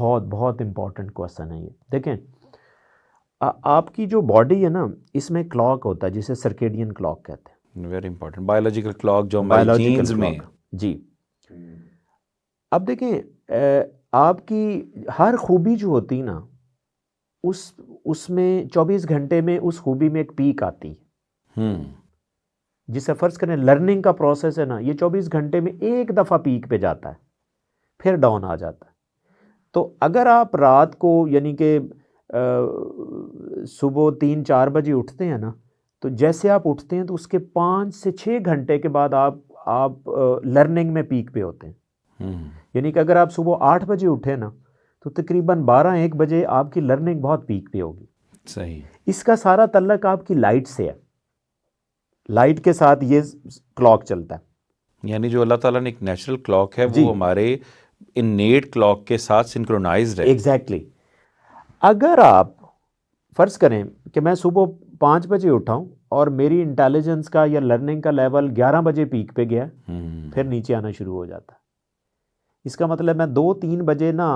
बहुत बहुत important question है ये। देखें, आपकी जो बॉडी है ना, इसमें क्लॉक होता है जिसे सर्केडियन क्लॉक कहते हैं। वेरी इंपॉर्टेंट, बायोलॉजिकल क्लॉक जो हमारी बायोलॉजिकल जीन्स में। क्लॉक जी। अब देखें, आपकी हर खूबी जो होती है ना, उसमें 24 घंटे में उस खूबी में एक पीक आती है। जिसे फर्ज करें लर्निंग का प्रोसेस है ना, ये 24 घंटे में एक दफ़ा पीक पे जाता है, फिर डाउन आ जाता है। तो अगर आप रात को यानी कि सुबह 3-4 बजे उठते हैं ना, तो जैसे आप उठते हैं तो उसके 5 से 6 घंटे के बाद आप लर्निंग में पीक पे होते हैं। यानी कि अगर आप सुबह 8 बजे उठे ना, तो तकरीबन 12-1 बजे आपकी लर्निंग बहुत पीक पे होगी। सही। इसका सारा तल्लक आपकी लाइट से है, लाइट के साथ ये क्लॉक चलता है। यानी जो अल्लाह ताला ने एक नेचुरल क्लॉक है जी, वो हमारे इनेट क्लॉक के साथ सिंक्रोनाइज्ड है। एग्जैक्टली। अगर आप फर्ज करें कि मैं सुबह 5 बजे उठाऊं और मेरी इंटेलिजेंस का या लर्निंग का लेवल 11 बजे पीक पे गया, फिर नीचे आना शुरू हो जाता है। इसका मतलब मैं 2-3 बजे ना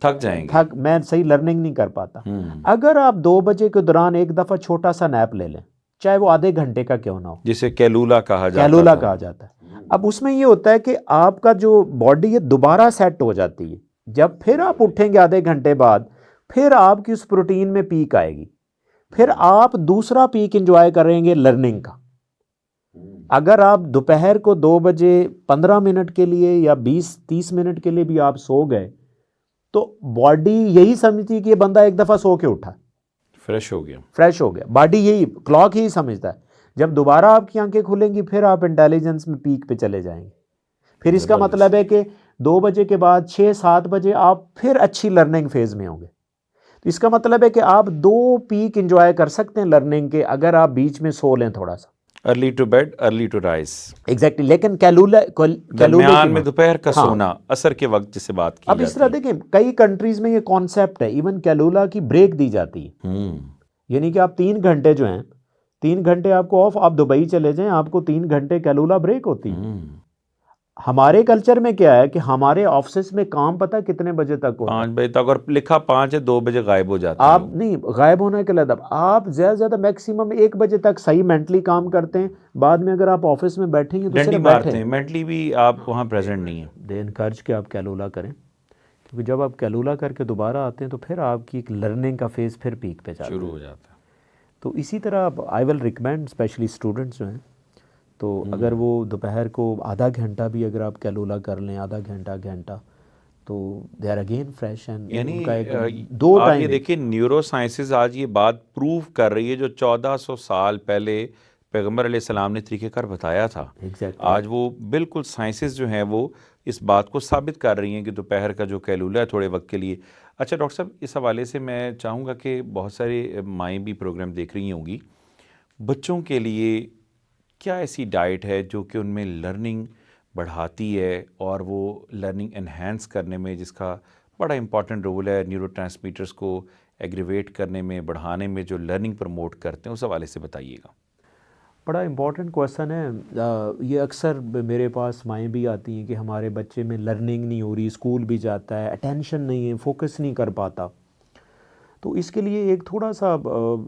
थक जाएंगे। मैं सही लर्निंग नहीं कर पाता। अगर आप 2 बजे के दौरान एक दफ़ा छोटा सा नैप ले लें, चाहे वो आधे घंटे का क्यों ना हो, जिसे कैलूला कहा जाता कैलूला था। कहा जाता है। अब उसमें ये होता है कि आपका जो बॉडी है दोबारा सेट हो जाती है। जब फिर आप उठेंगे आधे घंटे बाद, फिर आपकी उस प्रोटीन में पीक आएगी, फिर आप दूसरा पीक एंजॉय करेंगे लर्निंग का। अगर आप दोपहर को 2 बजे 15 मिनट के लिए या 20-30 मिनट के लिए भी आप सो गए, तो बॉडी यही समझती है कि ये बंदा एक दफ़ा सो के उठा, फ्रेश हो गया, फ्रेश हो गया। बॉडी यही, क्लॉक यही समझता है। जब दोबारा आपकी आंखें खुलेंगी, फिर आप इंटेलिजेंस में पीक पे चले जाएंगे। फिर इसका मतलब है कि 2 बजे के बाद 6-7 बजे आप फिर अच्छी लर्निंग फेज में होंगे। तो इसका मतलब है कि आप 2 पीक एंजॉय कर सकते हैं लर्निंग के, अगर आप बीच में सो लें थोड़ा सा। Early to bed early to rise. Exactly. लेकिन दरमियान में दोपहर का सोना, असर के वक्त जिसे बात की अब इस तरह जाती है। देखें, कई कंट्रीज में ये कॉन्सेप्ट है, इवन कैलूला की ब्रेक दी जाती है। यानी कि आप 3 घंटे जो हैं, 3 घंटे आपको ऑफ, आप दुबई चले जाएं, आपको 3 घंटे कैलूला ब्रेक होती है। हमारे कल्चर में क्या है कि हमारे ऑफिस में काम पता है कितने बजे तक होता है? 5 बजे तक, और लिखा 5 है, 2 बजे गायब हो जाते हैं आप लोग। नहीं, गायब होने के लिए आप ज्यादा से ज्यादा मैक्सिमम 1 बजे तक सही मेंटली काम करते हैं। बाद में अगर आप ऑफिस में बैठेंगे तो डंडी सिर्फ मारते बैठे, हैं, मेंटली भी आप वहाँ प्रेजेंट नहीं है। दे इनकरेज के आप कैलूला करें, क्योंकि जब आप कैलूला करके दोबारा आते हैं तो फिर आपकी एक लर्निंग का फेज फिर पीक पे जाता है, शुरू हो जाता है। तो इसी तरह I will recommend specially students जो हैं, तो अगर वो दोपहर को आधा घंटा भी अगर आप कैलूला कर लें, आधा घंटा, तो they are again fresh. And यानी उनका एक 2 आप ये टाइम देखिए, न्यूरो साइंसेज आज ये बात प्रूव कर रही है जो 1400 साल पहले पैगंबर अलैहिस्सलाम ने तरीक़ेकार बताया था। एग्जैक्टली। आज वो बिल्कुल साइंसेज जो हैं वो इस बात को साबित कर रही हैं कि दोपहर का जो कैलूला है थोड़े वक्त के लिए। अच्छा डॉक्टर साहब, इस हवाले से मैं चाहूँगा कि बहुत सारी माएँ भी प्रोग्राम देख रही होंगी, बच्चों के लिए क्या ऐसी डाइट है जो कि उनमें लर्निंग बढ़ाती है और वो लर्निंग एनहांस करने में जिसका बड़ा इंपॉर्टेंट रोल है, न्यूरोट्रांसमीटर्स को एग्रीवेट करने में, बढ़ाने में, जो लर्निंग प्रमोट करते हैं, उस हवाले से बताइएगा। बड़ा इम्पोर्टेंट क्वेश्चन है। ये अक्सर मेरे पास माएँ भी आती हैं कि हमारे बच्चे में लर्निंग नहीं हो रही, स्कूल भी जाता है, अटेंशन नहीं है, फोकस नहीं कर पाता। तो इसके लिए एक थोड़ा सा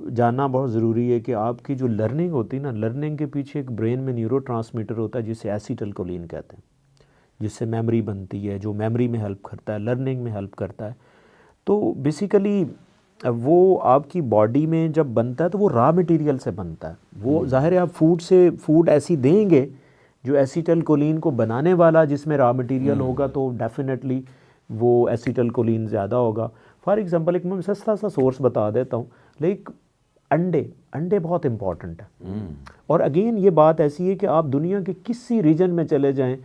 जानना बहुत ज़रूरी है कि आपकी जो लर्निंग होती है ना, लर्निंग के पीछे एक ब्रेन में न्यूरोट्रांसमीटर होता है जिसे एसिटिलकोलिन कहते हैं, जिससे मेमोरी बनती है, जो मेमोरी में हेल्प करता है, लर्निंग में हेल्प करता है। तो बेसिकली वो आपकी बॉडी में जब बनता है तो वो रॉ मटेरियल से बनता है। वो ज़ाहिर है आप फूड ऐसी देंगे जो एसिटिलकोलिन को बनाने वाला जिसमें रॉ मटेरियल होगा, तो डेफिनेटली वो एसिटिलकोलिन ज़्यादा होगा। फॉर एग्जांपल एक मैं सस्ता सा सोर्स बता देता हूँ, लाइक अंडे बहुत इंपॉर्टेंट है। और अगेन ये बात ऐसी है कि आप दुनिया के किसी रीजन में चले जाएं,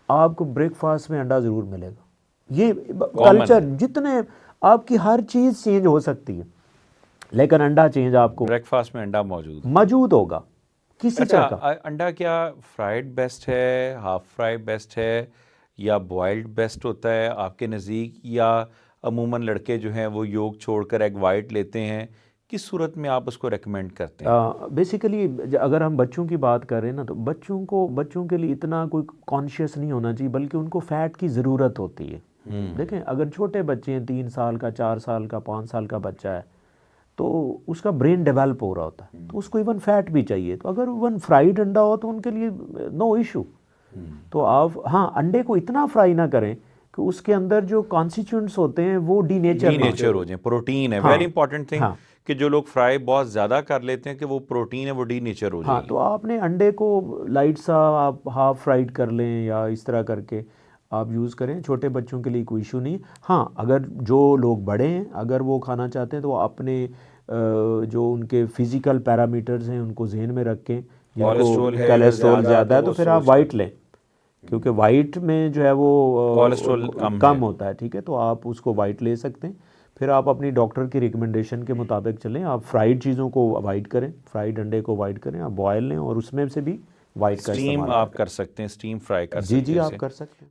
आपको ब्रेकफास्ट में अंडा ज़रूर मिलेगा। ये कल्चर, जितने आपकी हर चीज़ चेंज हो सकती है, लेकिन अंडा चेंज आपको ब्रेकफास्ट में अंडा मौजूद होगा किसी अच्छा, तरह का। अंडा क्या फ्राइड बेस्ट है, हाफ फ्राई बेस्ट है, या बॉइल्ड बेस्ट होता है आपके नज़दीक, या अमूमन लड़के जो हैं वो योग छोड़कर एग वाइट लेते हैं? किस सूरत में आप उसको रेकमेंड करते हैं? बेसिकली अगर हम बच्चों की बात करें ना, तो बच्चों के लिए इतना कोई कॉन्शियस नहीं होना चाहिए, बल्कि उनको फ़ैट की ज़रूरत होती है। देखें अगर छोटे बच्चे हैं, 3 साल का, 4 साल का, 5 साल का बच्चा है, तो उसका ब्रेन डेवलप हो रहा होता है, तो उसको इवन फैट भी चाहिए। तो अगर इवन फ्राइड अंडा हो तो उनके लिए नो इशू। तो आप हाँ अंडे को इतना फ्राई ना करें कि उसके अंदर जो कॉन्स्टिट्यूएंट्स होते हैं वो डीनेचर हो जाए। प्रोटीन है वेरी इंपॉर्टेंट थिंग, कि जो लोग फ्राई बहुत ज़्यादा कर लेते हैं कि वो प्रोटीन है वो डीनेचर हो जाएगी। तो आपने अंडे को लाइट सा आप हाफ फ्राइड कर लें या इस तरह करके आप यूज़ करें, छोटे बच्चों के लिए कोई इशू नहीं। हाँ अगर जो लोग बड़े हैं अगर वो खाना चाहते हैं तो अपने जो उनके फिज़िकल पैरामीटर्स हैं उनको जहन में रखें, जिनको कोलेस्ट्रॉल ज़्यादा है तो फिर आप वाइट लें, क्योंकि वाइट में जो है वो कोलेस्ट्रॉल कम होता है, ठीक है, तो आप उसको वाइट ले सकते हैं। फिर आप अपनी डॉक्टर की रिकमेंडेशन के मुताबिक चलें। आप फ्राइड चीज़ों को अवॉइड करें, फ्राइड अंडे को अवॉइड करें, आप बॉयल लें और उसमें से भी वाइट का स्टीम इस्तेमाल आप कर सकते हैं, स्टीम फ्राई कर सकते जी हैं जी आप उसे। कर सकते हैं।